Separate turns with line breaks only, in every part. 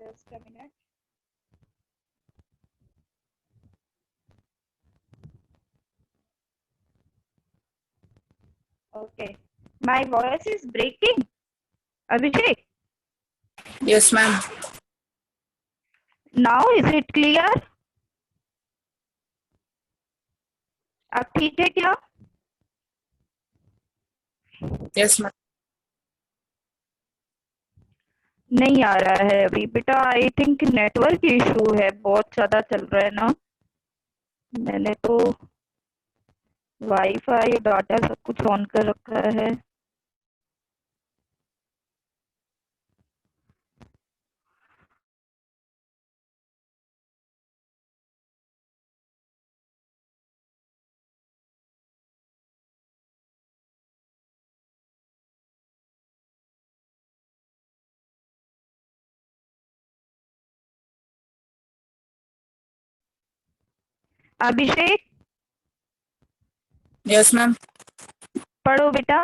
Just a minute. Okay. My voice is breaking. Abhishek,
Yes, ma'am.
now is it clear? अब ठीक है क्या?
Yes, ma'am.
नहीं आ रहा है अभी बेटा। आई थिंक नेटवर्क इशू है, बहुत ज्यादा चल रहा है ना। मैंने तो वाईफाई डाटा सब कुछ ऑन कर रखा है। अभिषेक,
Yes, ma'am.
पढ़ो बेटा।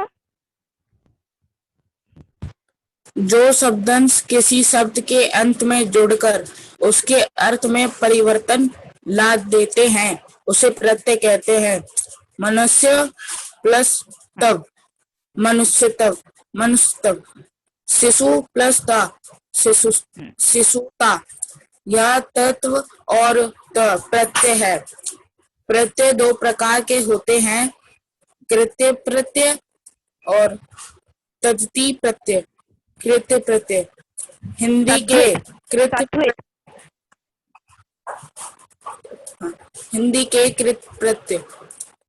जो शब्दांश किसी शब्द के अंत में जुड़कर उसके अर्थ में परिवर्तन ला देते हैं उसे प्रत्यय कहते हैं। मनुष्य प्लस तब, मनुष्य तब, मनुष्य तब। शिशु प्लस ता, शिशु, शिशुता। यह तत्व और त प्रत्यय है। प्रत्यय दो प्रकार के होते हैं, कृत्य प्रत्यय और तद्धित प्रत्यय। कृत्य प्रत्यय हिंदी के कृत्य हिंदी के कृत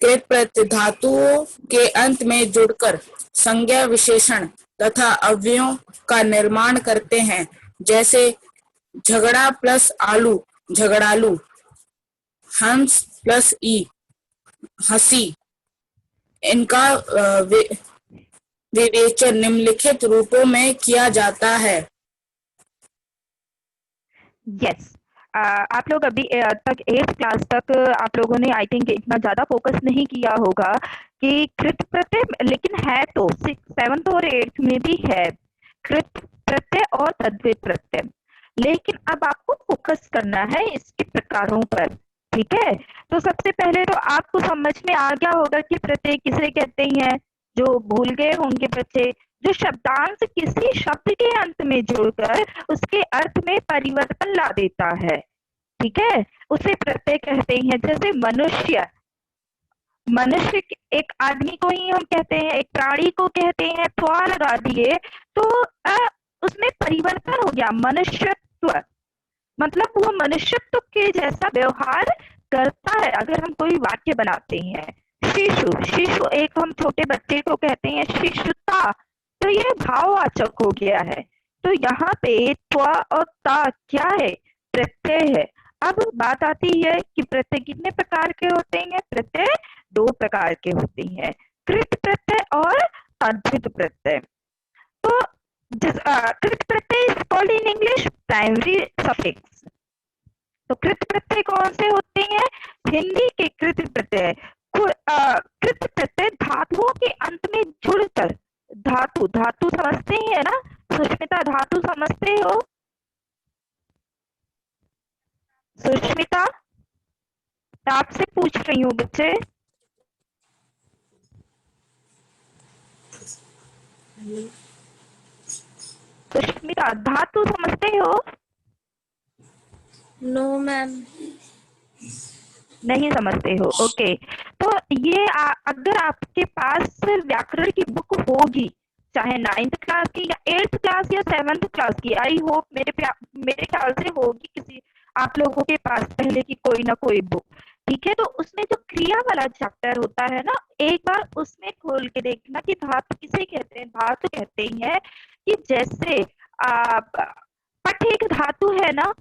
प्रत्यय धातुओं के अंत में जुड़कर संज्ञा विशेषण तथा अव्ययों का निर्माण करते हैं। जैसे झगड़ा प्लस आलू, झगड़ालू। हंस प्लस ई, हंसी। इनका विवेचन निम्नलिखित रूपों में किया जाता है।
यस। आप लोग अभी तक 8th क्लास तक आप लोगों ने आई थिंक इतना ज्यादा फोकस नहीं किया होगा कि कृत प्रत्यय, लेकिन है तो 7th और 8th में भी है कृत प्रत्यय और तद्धित प्रत्यय। लेकिन अब आपको फोकस करना है इसके प्रकारों पर, ठीक है। तो सबसे पहले तो आपको समझ में आ गया होगा कि प्रत्यय किसे कहते हैं। जो भूल गए होंगे बच्चे, जो शब्दांश किसी शब्द के अंत में जुड़कर उसके अर्थ में परिवर्तन ला देता है, ठीक है, उसे प्रत्यय कहते हैं। जैसे मनुष्य, मनुष्य एक आदमी को ही हम कहते हैं, एक प्राणी को कहते हैं, त्वा लगा दिए तो उसमें परिवर्तन हो गया, मनुष्यत्व। मतलब वो मनुष्यत्व के जैसा व्यवहार करता है। अगर हम कोई वाक्य बनाते हैं, शिशु, शिशु एक हम छोटे बच्चे को कहते हैं शिशुता, तो ये भाववाचक हो गया है। तो यहाँ पे त्व और ता क्या है, प्रत्यय है। अब बात आती है कि प्रत्यय कितने प्रकार के होते हैं। प्रत्यय 2 प्रकार के होते हैं, कृत प्रत्यय और तद्धित प्रत्यय। तो कृत प्रत्यय is called in English primary suffix. तो कृत प्रत्यय कौन से होते हैं? हिंदी के कृत प्रत्यय, कृत प्रत्यय धातुओं के अंत में जुड़कर, धातु, धातु समझते हैं ना सुष्मिता, धातु समझते हो सुष्मिता? आपसे पूछ रही हूँ बच्चे। सुष्मिता, धातु समझते हो?
No ma'am.
नहीं समझते हो, ओके। तो ये अगर आपके पास व्याकरण की बुक होगी, चाहे 9th क्लास की या 8th क्लास या 7th क्लास की, आई होप मेरे ख्याल से होगी किसी आप लोगों के पास पहले की कोई ना कोई बुक, ठीक है। तो उसमें जो क्रिया वाला चैप्टर होता है ना, एक बार उसमें खोल के देखना कि धातु किसे कहते हैं। धातु कहते हैं कि जैसे पठ एक धातु है ना,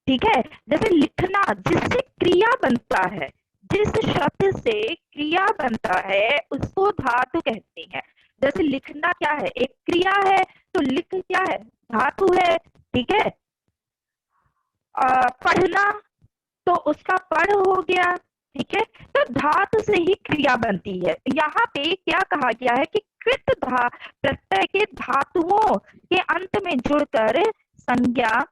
ठीक है। जैसे लिखना, जिससे क्रिया बनता है, जिस शब्द से क्रिया बनता है उसको धातु कहते हैं। जैसे लिखना क्या है, एक क्रिया है, तो लिख क्या है, धातु है, ठीक है। पढ़ना तो उसका पढ़ हो गया, ठीक है। तो धातु से ही क्रिया बनती है। यहाँ पे क्या कहा गया है कि कृत प्रत्यय के धातुओं के अंत में जुड़कर संज्ञा,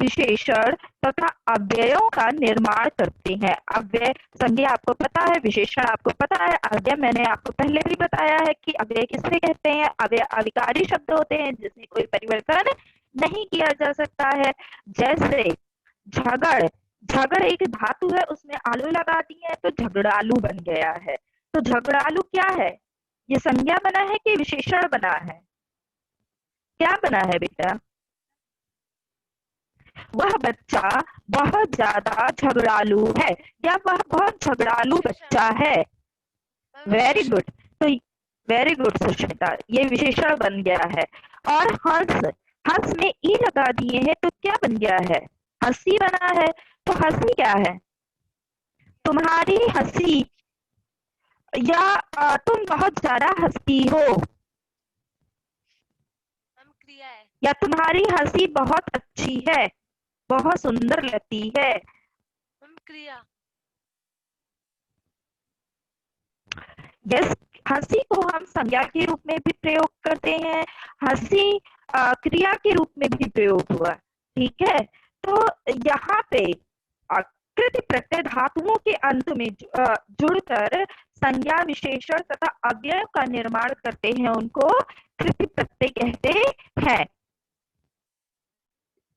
विशेषण तथा अव्ययों का निर्माण करते हैं। अव्यय, संज्ञा आपको पता है, विशेषण आपको पता है, अव्यय मैंने आपको पहले भी बताया है कि अव्यय किसे कहते हैं। अव्यय अविकारी शब्द होते हैं जिसमें कोई परिवर्तन नहीं किया जा सकता है। जैसे झगड़, झगड़ एक धातु है, उसमें आलू लगा दिए तो झगड़ालू बन गया है। तो झगड़ालू क्या है? ये संज्ञा बना है कि विशेषण बना है? क्या बना है बेटा? वह बच्चा बहुत ज्यादा झगड़ालू है या वह बहुत झगड़ालू बच्चा है। Very good. तो वेरी गुड सुष्मिता, ये विशेषण बन गया है। और हंस, हंस में ई लगा दिए हैं तो क्या बन गया है? हंसी बना है। तो हंसी क्या है? तुम्हारी हंसी, या तुम बहुत ज्यादा हंसती हो,
क्रिया है।
या तुम्हारी हंसी बहुत अच्छी है, बहुत सुंदर लगती है।
क्रिया।
यस, हंसी को हम संज्ञा के रूप में भी प्रयोग करते हैं, हंसी क्रिया के रूप में भी प्रयोग हुआ। ठीक है, तो यहाँ पे कृत प्रत्यय धातुओं के अंत में जुड़कर संज्ञा, विशेषण तथा अव्यय का निर्माण करते हैं, उनको कृत प्रत्यय कहते हैं।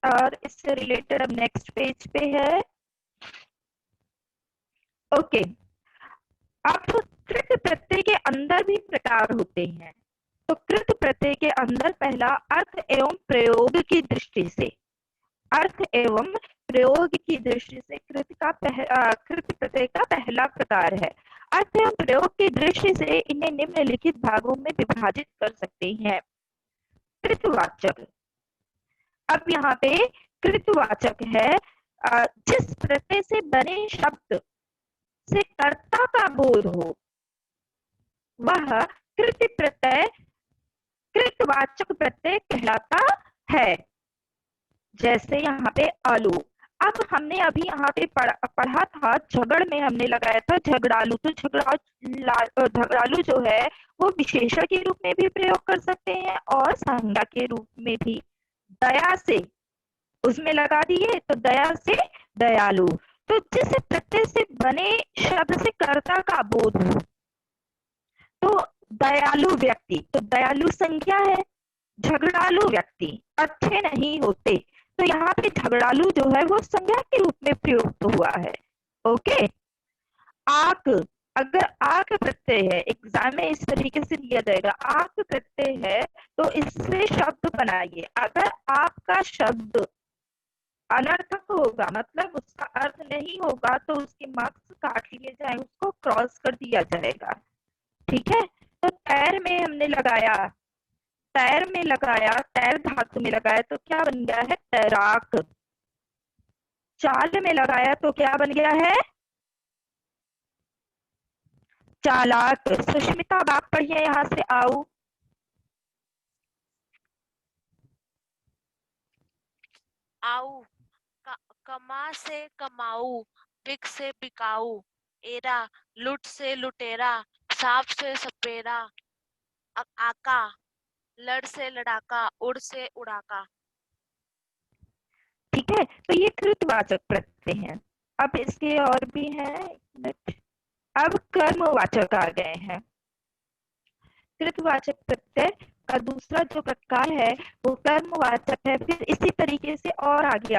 और इससे रिलेटेड अब नेक्स्ट पेज पे है। ओके, अब कृत प्रत्यय के अंदर भी प्रकार होते हैं। तो कृत प्रत्यय के अंदर पहला अर्थ एवं प्रयोग की दृष्टि से, अर्थ एवं प्रयोग की दृष्टि से कृत प्रत्यय का पहला प्रकार है। अर्थ एवं प्रयोग की दृष्टि से इन्हें निम्नलिखित भागों में विभाजित कर सकते हैं। कृतवाचक, अब यहाँ पे कृतवाचक है जिस प्रत्यय से बने शब्द से कर्ता का बोध हो, वह कृत प्रत्यय कृतवाचक प्रत्यय कहलाता है। जैसे यहाँ पे आलू, अब हमने अभी यहाँ पे पढ़ा था, झगड़ में हमने लगाया था झगड़ालू। तो झगड़ालू जो है वो विशेषण के रूप में भी प्रयोग कर सकते हैं और संज्ञा के रूप में भी। दया से, उसमें लगा दिए तो दया से दयालु। तो जिस प्रत्यय से बने शब्द से कर्ता का बोध हो, तो दयालु व्यक्ति, तो दयालु संज्ञा है। झगड़ालू व्यक्ति अच्छे नहीं होते, तो यहाँ पे झगड़ालू जो है वो संज्ञा के रूप में प्रयुक्त हुआ है। ओके, आक, अगर आक प्रत्यय है, एग्जाम में इस तरीके से दिया जाएगा, आक प्रत्यय है तो इससे शब्द बनाइए। अगर आपका शब्द अनर्थक होगा, मतलब उसका अर्थ नहीं होगा, तो उसके मार्क्स काट लिए जाए, उसको क्रॉस कर दिया जाएगा। ठीक है, तो तैर में हमने लगाया, तैर में लगाया, तैर धातु में लगाया तो क्या बन गया है? तैराक। चाल में लगाया तो क्या बन गया है? चालाक। सुष्मिता अब आप पढ़िए, यहाँ से आओ।
आऊ, कमा से कमाऊ, बिक से बिकाऊ, एरा, लुट से लुटेरा, सांप से सपेरा, आका, लड़ से लड़ाका, उड़ से उड़ाका।
ठीक है, तो ये कृतवाचक प्रत्यय हैं। अब इसके और भी हैं। अब कर्मवाचक आ गए हैं। कृतवाचक प्रत्यय का दूसरा जो प्रकार है वो कर्मवाचक है। फिर इसी तरीके से और आगे